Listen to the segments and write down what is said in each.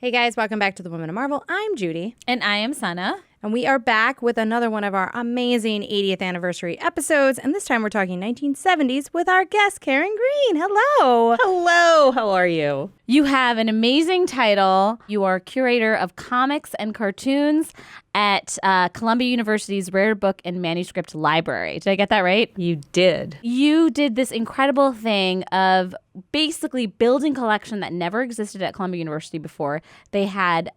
Hey guys, welcome back to The Women of Marvel. I'm Judy. And I am Sana. And we are back with another one of our amazing 80th anniversary episodes. And this time we're talking 1970s with our guest, Karen Green. Hello. Hello. How are you? You have an amazing title. You are curator of comics and cartoons at Columbia University's Rare Book and Manuscript Library. Did I get that right? You did. You did this incredible thing of basically building a collection that never existed at Columbia University before. They had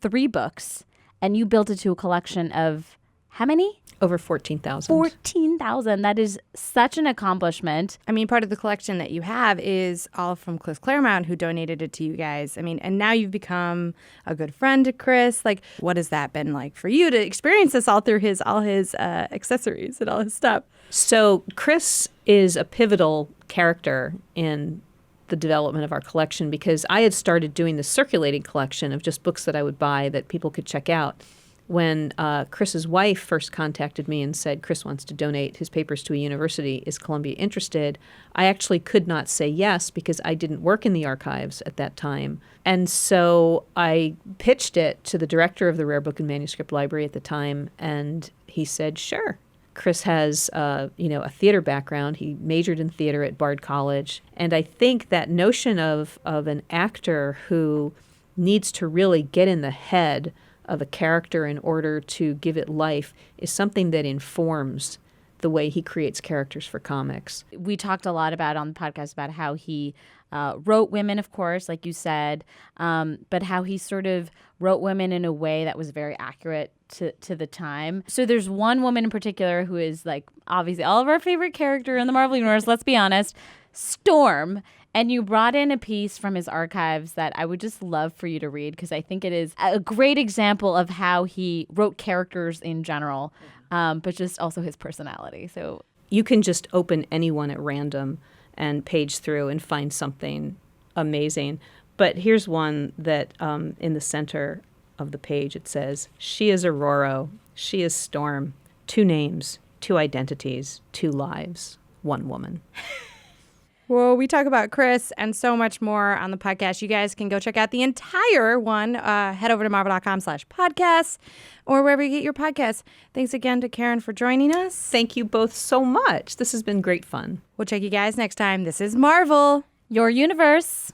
3 books. And you built it to a collection of how many? Over 14,000. 14,000. That is such an accomplishment. I mean, part of the collection that you have is all from Chris Claremont, who donated it to you guys. I mean, and now you've become a good friend to Chris. Like, what has that been like for you to experience this all through all his accessories and all his stuff? So Chris is a pivotal character in the development of our collection because I had started doing the circulating collection of just books that I would buy that people could check out. When Chris's wife first contacted me and said, Chris wants to donate his papers to a university, is Columbia interested? I actually could not say yes because I didn't work in the archives at that time. And so I pitched it to the director of the Rare Book and Manuscript Library at the time, and he said, sure. Chris has, a theater background. He majored in theater at Bard College. And I think that notion of an actor who needs to really get in the head of a character in order to give it life is something that informs the way he creates characters for comics. We talked a lot about on the podcast about how he wrote women, of course, like you said, but how he sort of wrote women in a way that was very accurate to the time. So there's one woman in particular who is like obviously all of our favorite character in the Marvel Universe, let's be honest, Storm. And you brought in a piece from his archives that I would just love for you to read because I think it is a great example of how he wrote characters in general, but just also his personality. So you can just open anyone at random and page through and find something amazing. But here's one that in the center of the page it says, she is Aurora, she is Storm, 2 names, 2 identities, 2 lives, 1 woman. Well, we talk about Chris and so much more on the podcast. You guys can go check out the entire one. Head over to marvel.com/podcasts or wherever you get your podcasts. Thanks again to Karen for joining us. Thank you both so much. This has been great fun. We'll check you guys next time. This is Marvel, your universe.